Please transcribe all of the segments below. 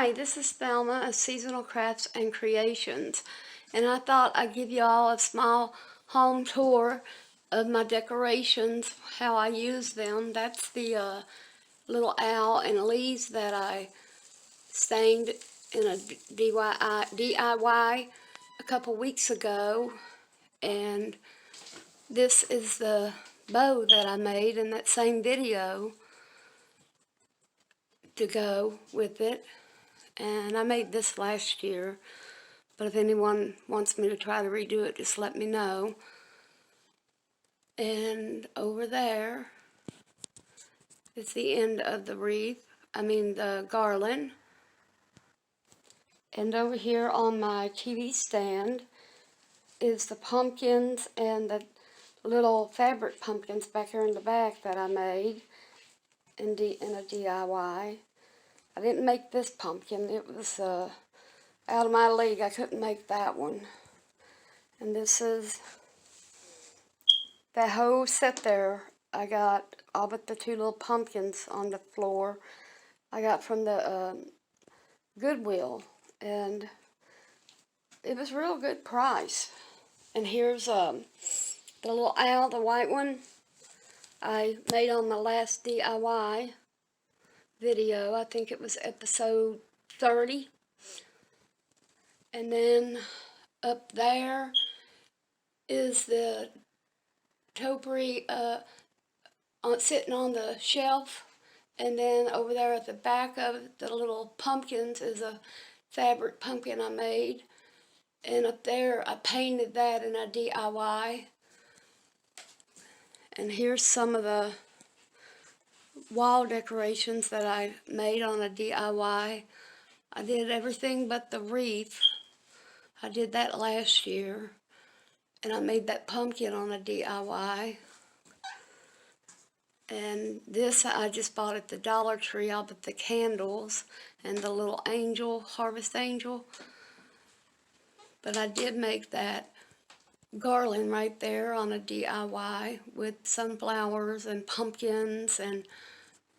Hi, this is Thelma of Seasonal Crafts and Creations, and I thought I'd give you all a small home tour of my decorations, how I use them. That's the little owl and leaves that I stained in a DIY a couple weeks ago, and this is the bow that I made in that same video to go with it. And I made this last year, but if anyone wants me to try to redo it, just let me know. And over there is the end of the the garland. And over here on my TV stand is the pumpkins and the little fabric pumpkins back here in the back that I made in a DIY. I didn't make this pumpkin. It was out of my league. I couldn't make that one. And this is that whole set there. I got all but the two little pumpkins on the floor. I got from the Goodwill, and it was a real good price. And here's the little owl, the white one, I made on my last DIY video. I think it was episode 30. And then up there is the topiary sitting on the shelf, and then over there at the back of the little pumpkins is a fabric pumpkin I made, and up there I painted that in a DIY. And here's some of the wall decorations that I made on a DIY. I did everything but the wreath. I did that last year, and I made that pumpkin on a DIY. And this I just bought at the Dollar Tree, all but the candles and the little angel, harvest angel. But I did make that garland right there on a DIY with sunflowers and pumpkins and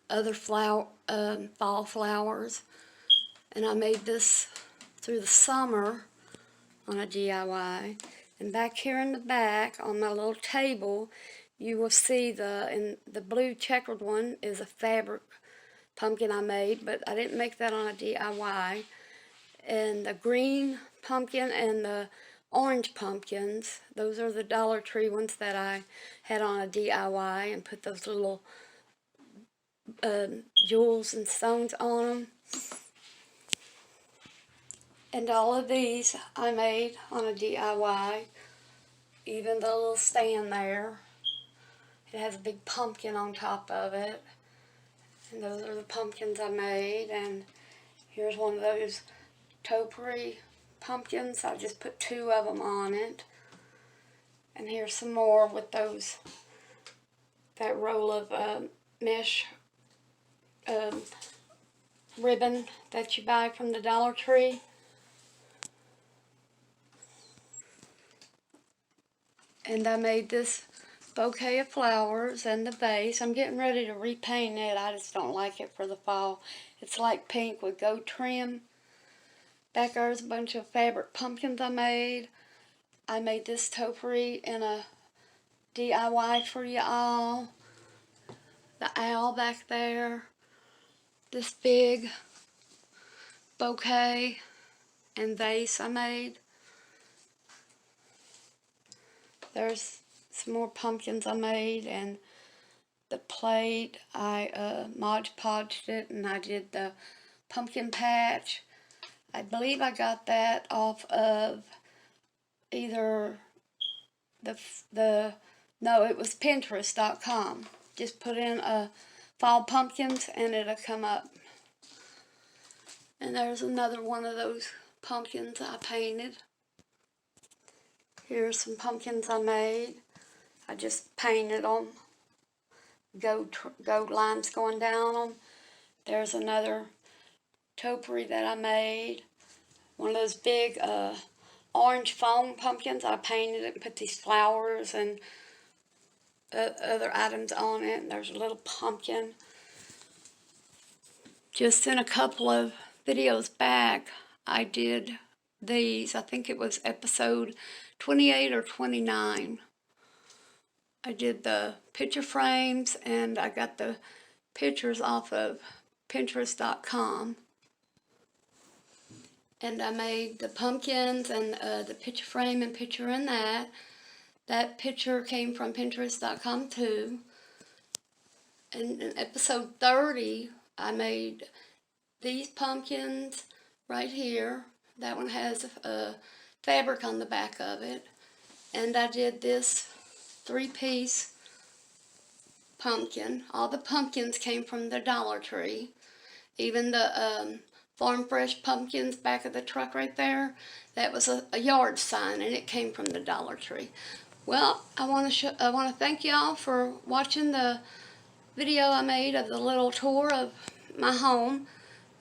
other fall flowers. And I made this through the summer on a DIY. And back here in the back on my little table, you will see the blue checkered one is a fabric pumpkin I made, but I didn't make that on a DIY. And the green pumpkin and the orange pumpkins, those are the Dollar Tree ones that I had on a DIY and put those little jewels and stones on them. And all of these I made on a DIY, even the little stand there. It has a big pumpkin on top of it. And those are the pumpkins I made. And here's one of those topiary pumpkins. I just put 2 of them on it. And here's some more with that roll of mesh ribbon that you buy from the Dollar Tree. And I made this bouquet of flowers and the vase. I'm getting ready to repaint it. I just don't like it for the fall. It's like pink with gold trim. Back there's a bunch of fabric pumpkins I made. I made this topiary in a DIY for you all. The owl back there. This big bouquet and vase I made. There's some more pumpkins I made, and the plate, I Mod Podged it, and I did the pumpkin patch. I believe I got that off of either no, it was Pinterest.com. Just put in fall pumpkins and it'll come up. And there's another one of those pumpkins I painted. Here's some pumpkins I made. I just painted them. Gold lines going down them. There's another topiary that I made. One of those big orange foam pumpkins. I painted it and put these flowers and other items on it. And there's a little pumpkin. Just in a couple of videos back, I did these. I think it was episode 28 or 29. I did the picture frames, and I got the pictures off of Pinterest.com. And I made the pumpkins and the picture frame and picture in that. That picture came from Pinterest.com too. And in episode 30, I made these pumpkins right here. That one has fabric on the back of it. And I did this 3-piece pumpkin. All the pumpkins came from the Dollar Tree. Even the Farm Fresh pumpkins back of the truck right there, that was a yard sign, and it came from the Dollar Tree. Well, I want to thank y'all for watching the video I made of the little tour of my home.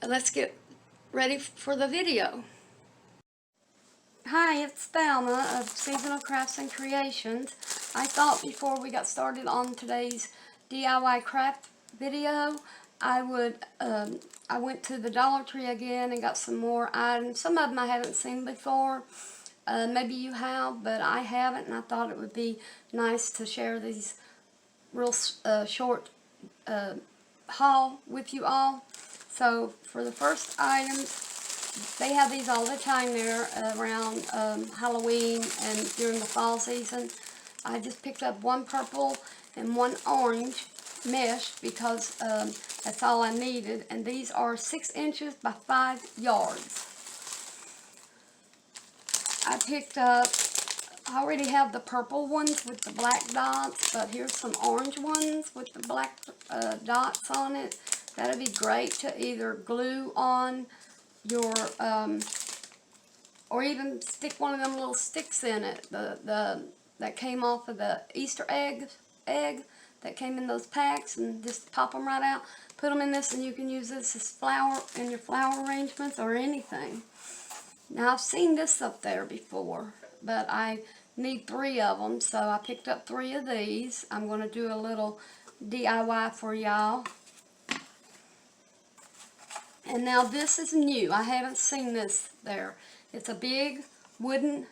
Let's get ready for the video. Hi, it's Thelma of Seasonal Crafts and Creations. I thought before we got started on today's DIY craft video, I went to the Dollar Tree again and got some more items. Some of them I haven't seen before. Maybe you have, but I haven't, and I thought it would be nice to share these real short haul with you all. So for the first items, they have these all the time there around Halloween and during the fall season. I just picked up one purple and one orange mesh because that's all I needed. And these are 6 inches by 5 yards. I picked up, I already have the purple ones with the black dots, but here's some orange ones with the black dots on it. That'd be great to either glue on your, or even stick one of them little sticks in it, that came off of the Easter egg that came in those packs, and just pop them right out. Put them in this, and you can use this as flower in your flower arrangements or anything. Now I've seen this up there before, but I need 3 of them, so I picked up 3 of these. I'm going to do a little DIY for y'all. And now this is new. I haven't seen this there. It's a big wooden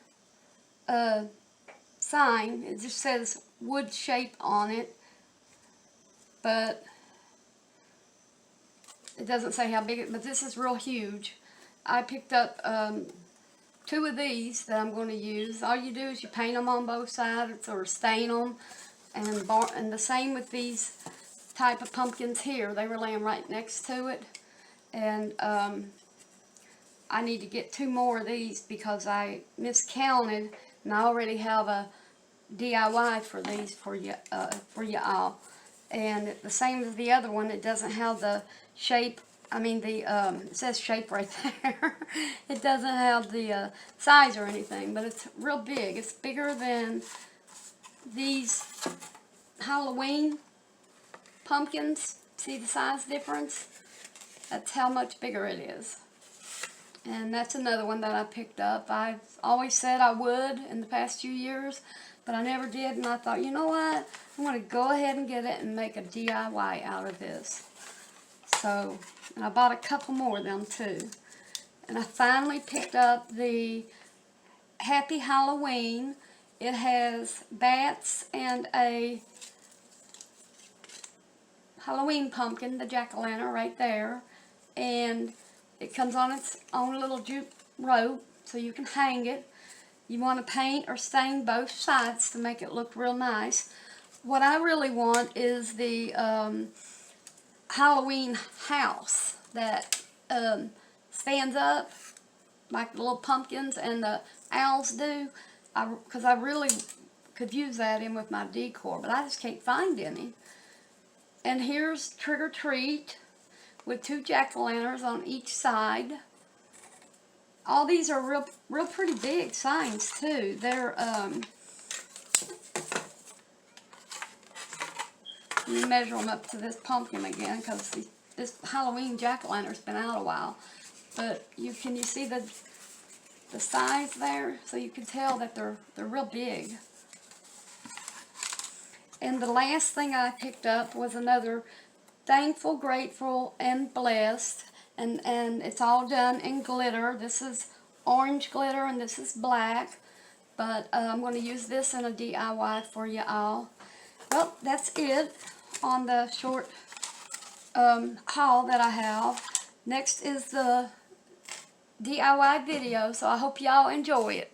sign. It just says wood shape on it, but it doesn't say how big it is, but this is real huge. I picked up 2 of these that I'm going to use. All you do is you paint them on both sides or stain them, and the same with these type of pumpkins here. They were laying right next to it, and I need to get 2 more of these because I miscounted, and I already have a DIY for these for you all. And the same as the other one, it doesn't have the shape. I mean, it says shape right there. It doesn't have the size or anything, but it's real big. It's bigger than these Halloween pumpkins. See the size difference? That's how much bigger it is. And that's another one that I picked up. I've always said I would in the past few years, but I never did, and I thought, you know what? I'm going to go ahead and get it and make a DIY out of this. So, and I bought a couple more of them too. And I finally picked up the Happy Halloween. It has bats and a Halloween pumpkin, the jack-o'-lantern right there. And it comes on its own little jute rope, so you can hang it. You want to paint or stain both sides to make it look real nice. What I really want is the Halloween house that stands up like the little pumpkins and the owls do, because I really could use that in with my decor, but I just can't find any. And here's Trick or Treat with 2 jack-o'-lanterns on each side. All these are real pretty big signs too. They're let me measure them up to this pumpkin again, because this Halloween jack-o'-lantern's been out a while. But you see the size there, so you can tell that they're real big. And the last thing I picked up was another Thankful, Grateful, and Blessed. and it's all done in glitter. This is orange glitter and this is black, but I'm going to use this in a DIY for you all. Well, that's it on the short haul that I have. Next is the DIY video, so I hope y'all enjoy it.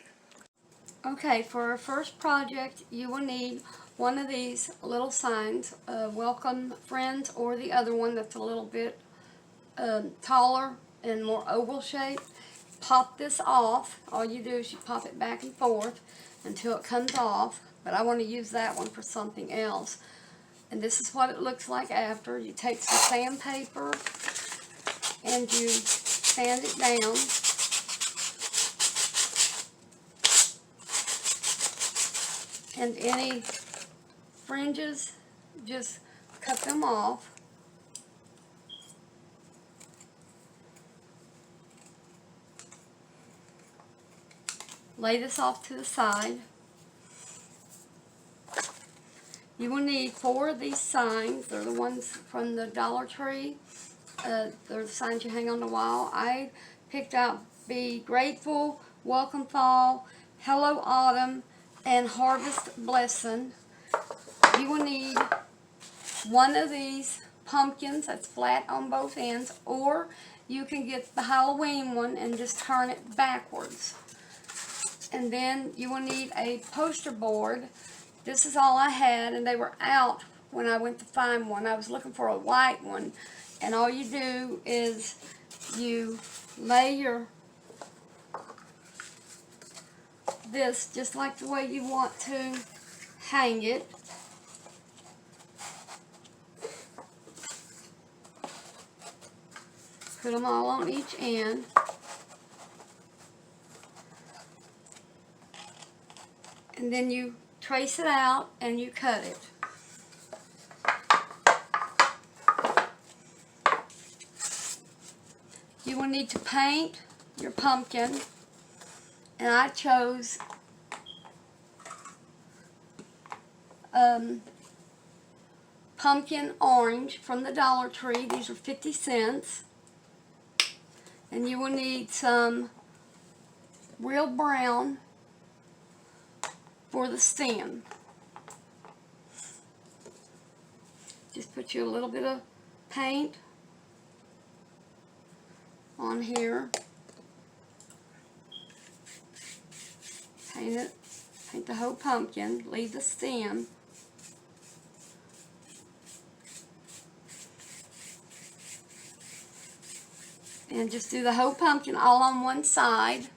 Okay, for our first project, you will need one of these little signs, welcome friends, or the other one that's a little bit taller and more oval shape. Pop this off. All you do is you pop it back and forth until it comes off, but I want to use that one for something else. And this is what it looks like after. You take some sandpaper and you sand it down. And any fringes, just cut them off. Lay this off to the side. You will need 4 of these signs. They're the ones from the Dollar Tree. They're the signs you hang on the wall. I picked out Be Grateful, Welcome Fall, Hello Autumn, and Harvest Blessing. You will need one of these pumpkins that's flat on both ends, or you can get the Halloween one and just turn it backwards. And then you will need a poster board. This is all I had, and they were out when I went to find one. I was looking for a white one, and all you do is you lay this just like the way you want to hang it. Put them all on each end. And then you trace it out and you cut it. You will need to paint your pumpkin, and I chose pumpkin orange from the Dollar Tree. These are 50 cents. And you will need some real brown for the stem. Just put you a little bit of paint on here. Paint the whole pumpkin, leave the stem. And just do the whole pumpkin all on one side.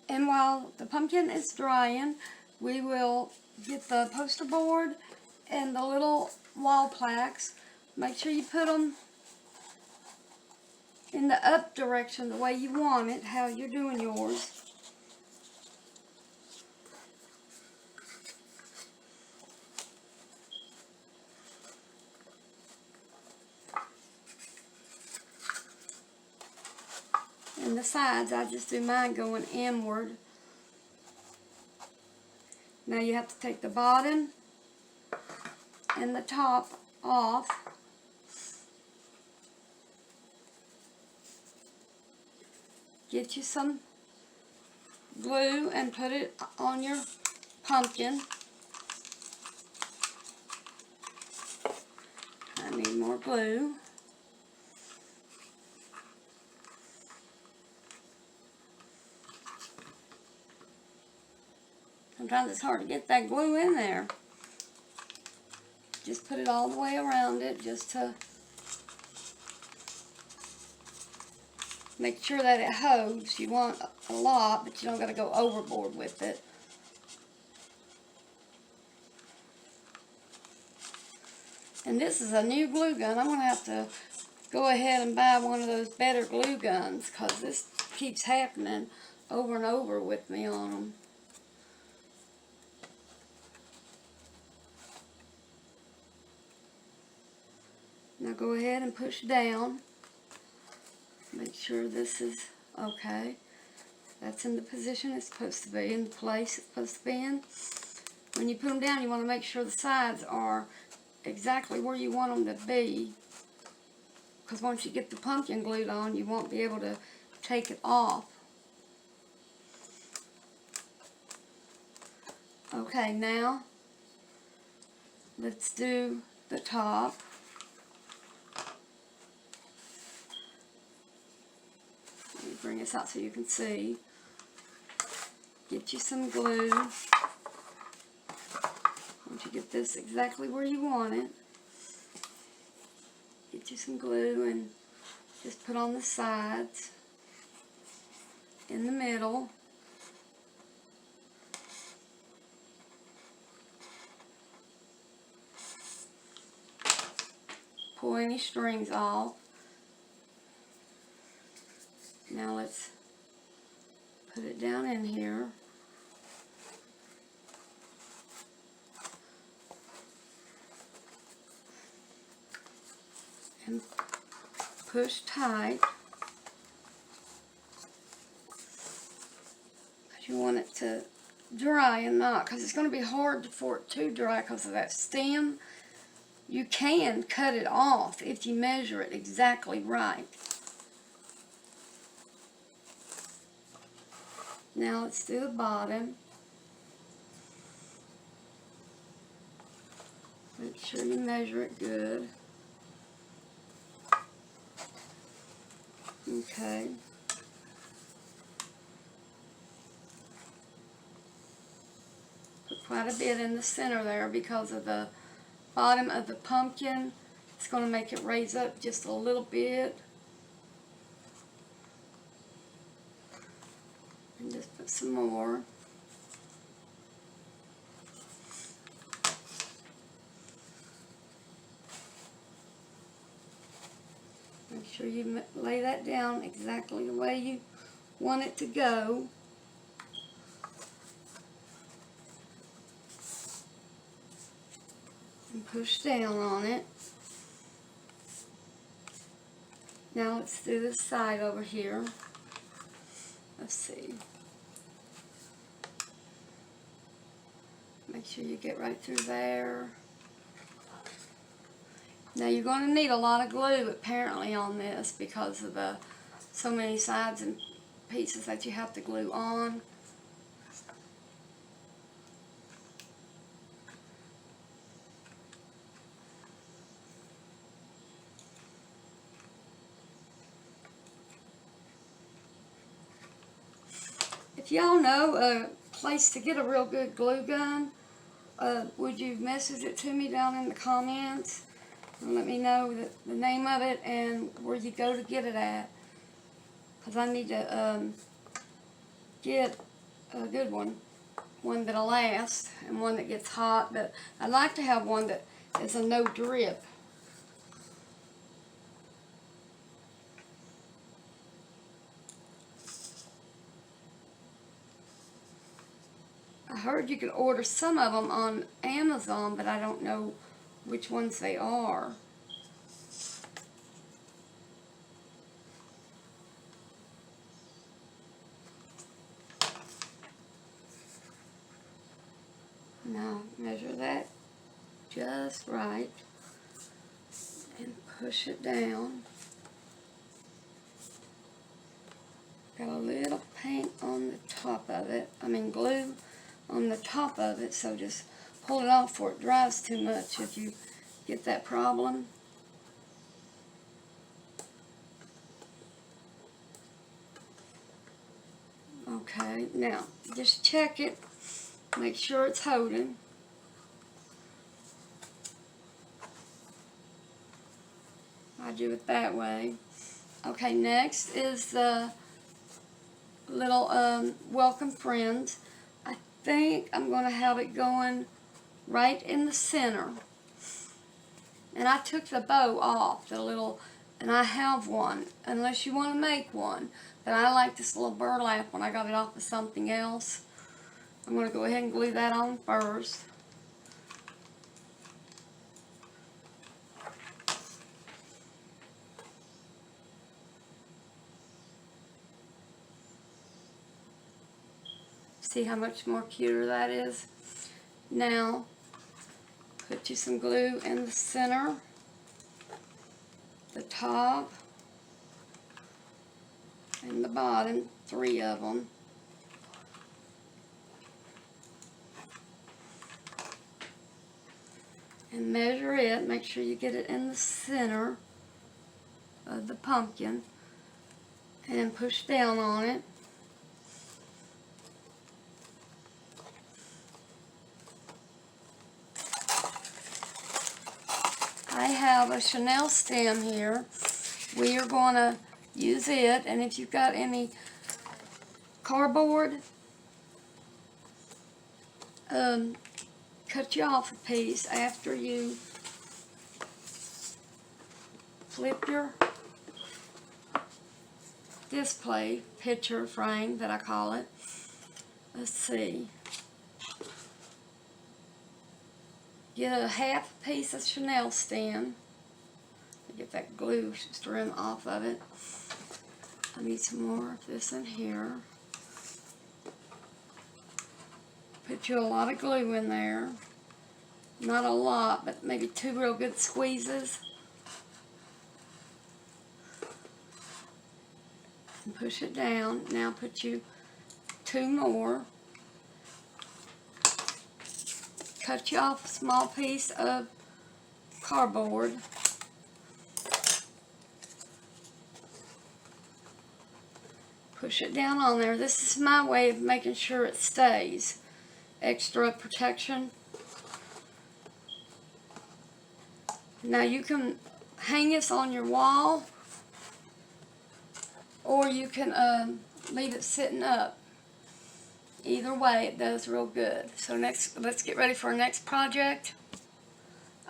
And while the pumpkin is drying, we will get the poster board and the little wall plaques. Make sure you put them in the up direction, the way you want it, how you're doing yours. And the sides, I just do mine going inward. Now you have to take the bottom and the top off. Get you some glue and put it on your pumpkin. I need more glue. Sometimes it's hard to get that glue in there. Just put it all the way around it just to make sure that it holds. You want a lot, but you don't got to go overboard with it. And this is a new glue gun. I'm going to have to go ahead and buy one of those better glue guns, because this keeps happening over and over with me on them. Now go ahead and push down. Make sure this is okay. That's in the position it's supposed to be, in the place it's supposed to be in. When you put them down, you want to make sure the sides are exactly where you want them to be. because once you get the pumpkin glued on, you won't be able to take it off. Okay, now let's do the top. Let me bring this out so you can see. Get you some glue. Once you get this exactly where you want it, get you some glue and just put on the sides, in the middle. Pull any strings off. Now let's put it down in here. And push tight. Because you want it to dry and not, because it's going to be hard for it to dry because of that stem. You can cut it off if you measure it exactly right. Now let's do the bottom. Make sure you measure it good. Okay. Put quite a bit in the center there because of the bottom of the pumpkin. It's going to make it raise up just a little bit. And just put some more. Make sure you lay that down exactly the way you want it to go. And push down on it. Now let's do this side over here. Let's see. Make sure you get right through there. Now you're going to need a lot of glue apparently on this because of the so many sides and pieces that you have to glue on. If y'all know a place to get a real good glue gun, would you message it to me down in the comments and let me know the name of it and where you go to get it at? Because I need to get a good one that'll last and one that gets hot, but I'd like to have one that is a no drip. I heard you could order some of them on Amazon, but I don't know which ones they are. Now measure that just right and push it down. Got a little paint on the top of it, glue on the top of it, so just pull it off before it dries too much if you get that problem. Okay, now just check it, make sure it's holding. I do it that way. Okay, next is the little welcome friends. I think I'm going to have it going right in the center. And I took the bow off, and I have one, unless you want to make one. But I like this little burlap when I got it off of something else. I'm going to go ahead and glue that on first. See how much more cuter that is? Now, put you some glue in the center, the top and the bottom, 3 of them. And measure it, make sure you get it in the center of the pumpkin, and push down on it. I have a chenille stem here. We are going to use it, and if you've got any cardboard, cut you off a piece after you flip your display picture frame, that I call it. Let's see. Get a half piece of chenille stem. Get that glue stream off of it. I need some more of this in here. Put you a lot of glue in there. Not a lot, but maybe 2 real good squeezes. And push it down. Now put you 2 more. Cut you off a small piece of cardboard. Push it down on there. This is my way of making sure it stays. Extra protection. Now you can hang this on your wall, or you can leave it sitting up. Either way, it does real good. So next, let's get ready for our next project.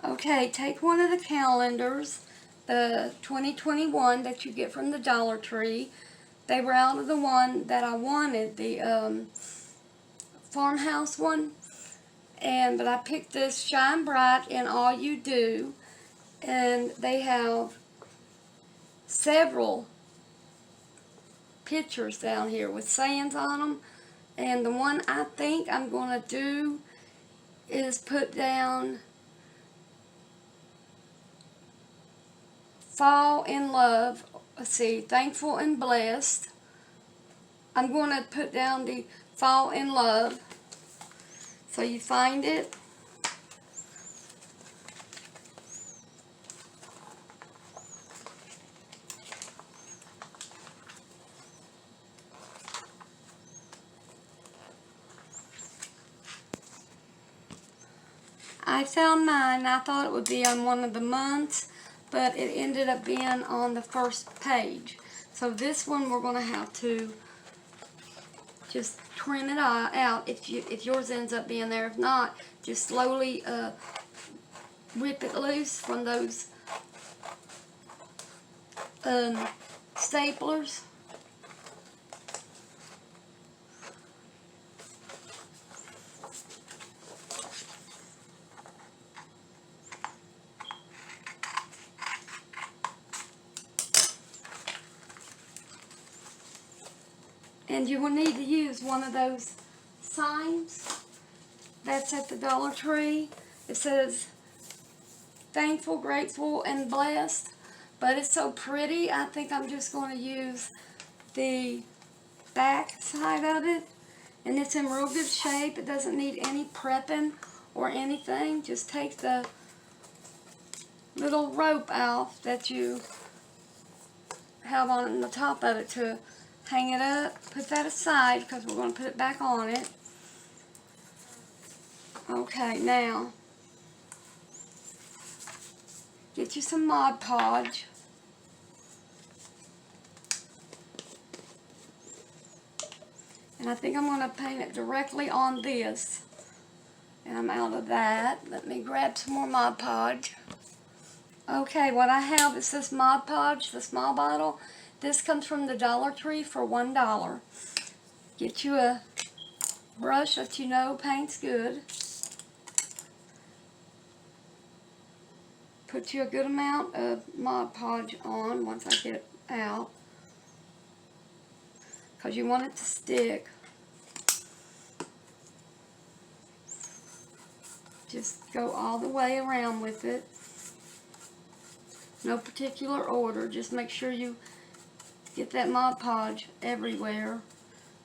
Okay, take one of the calendars, the 2021 that you get from the Dollar Tree. They were out of the one that I wanted, the farmhouse one. But I picked this Shine Bright and All You Do. And they have several pictures down here with sayings on them. And the one I think I'm going to do is put down Fall in Love. Let's see, Thankful and Blessed. I'm going to put down the Fall in Love. So you find it. I found mine. I thought it would be on one of the months, but it ended up being on the first page. So this one we're going to have to just trim it out if yours ends up being there. If not, just slowly rip it loose from those staplers. And you will need to use one of those signs that's at the Dollar Tree. It says Thankful, Grateful, and Blessed. But it's so pretty, I think I'm just going to use the back side of it. And it's in real good shape. It doesn't need any prepping or anything. Just take the little rope off that you have on the top of it to hang it up. Put that aside because we're going to put it back on it. Okay, now get you some Mod Podge. And I think I'm going to paint it directly on this. And I'm out of that. Let me grab some more Mod Podge. Okay, what I have is this Mod Podge, the small bottle. This comes from the Dollar Tree for $1. Get you a brush that you know paints good. Put you a good amount of Mod Podge on once I get it out, because you want it to stick. Just go all the way around with it. No particular order. Just make sure you get that Mod Podge everywhere.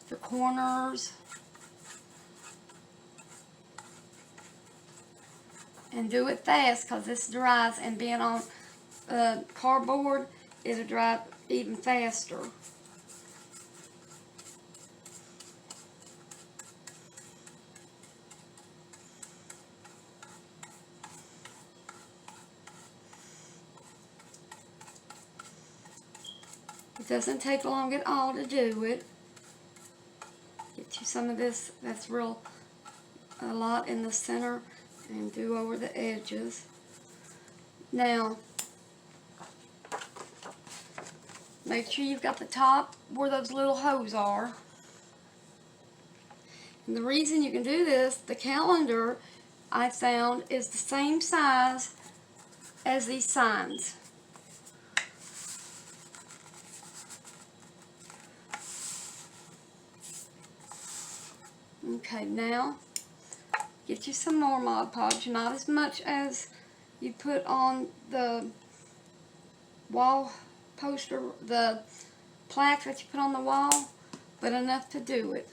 The corners. And do it fast because this dries, and being on cardboard, it'll dry even faster. It doesn't take long at all to do it. Get you some of this that's real, a lot in the center, and do over the edges. Now, make sure you've got the top where those little holes are. And the reason you can do this, the calendar I found is the same size as these signs. Okay, now get you some more Mod Podge, not as much as you put on the wall poster, the plaque that you put on the wall, but enough to do it.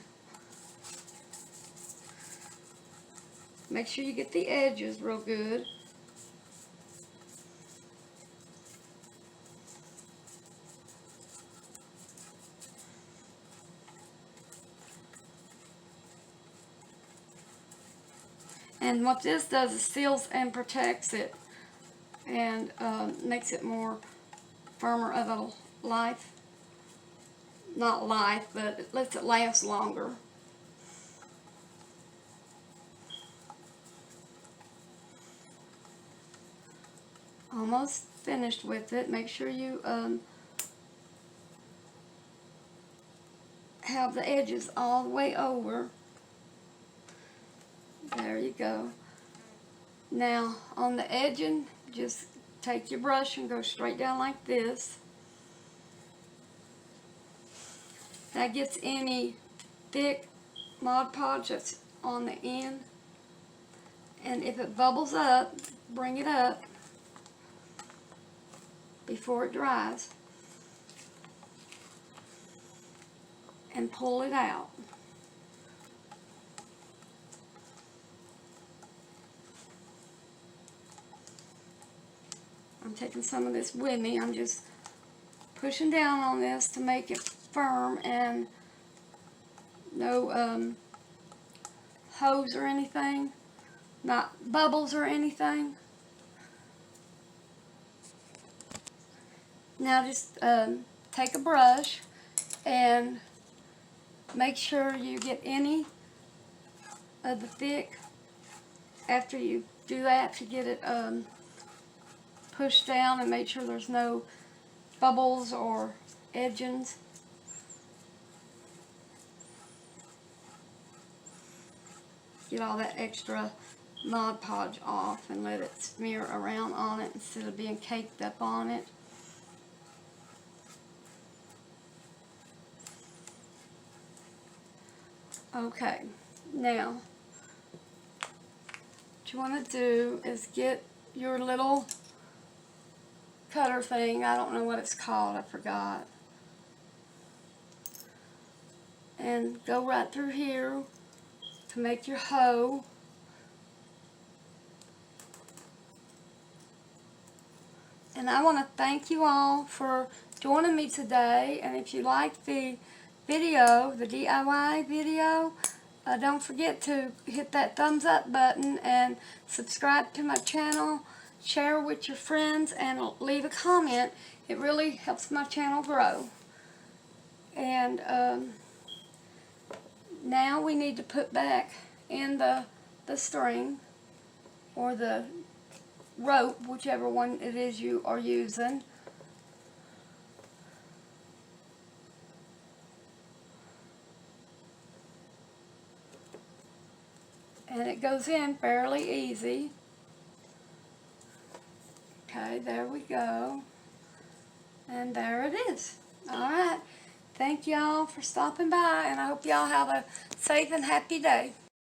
Make sure you get the edges real good. And what this does is seals and protects it, and makes it more firmer of a life. Not life, but it lets it last longer. Almost finished with it. Make sure you have the edges all the way over. There you go. Now, on the edging, just take your brush and go straight down like this. That gets any thick Mod Podge that's on the end. And if it bubbles up, bring it up before it dries. And pull it out. I'm taking some of this with me. I'm just pushing down on this to make it firm and no hose or anything, not bubbles or anything. Now just take a brush and make sure you get any of the thick. After you do that, to get it pushed down and make sure there's no bubbles or edgings. Get all that extra Mod Podge off and let it smear around on it instead of being caked up on it. Okay, now what you want to do is get your little cutter thing. I don't know what it's called, I forgot. And go right through here to make your hoe. And I want to thank you all for joining me today. And if you like the video, the DIY video, don't forget to hit that thumbs up button and subscribe to my channel. Share with your friends and leave a comment. It really helps my channel grow. And now we need to put back in the string or the rope, whichever one it is you are using. And it goes in fairly easy. Okay, there we go. And there it is. Alright. Thank y'all for stopping by, and I hope y'all have a safe and happy day.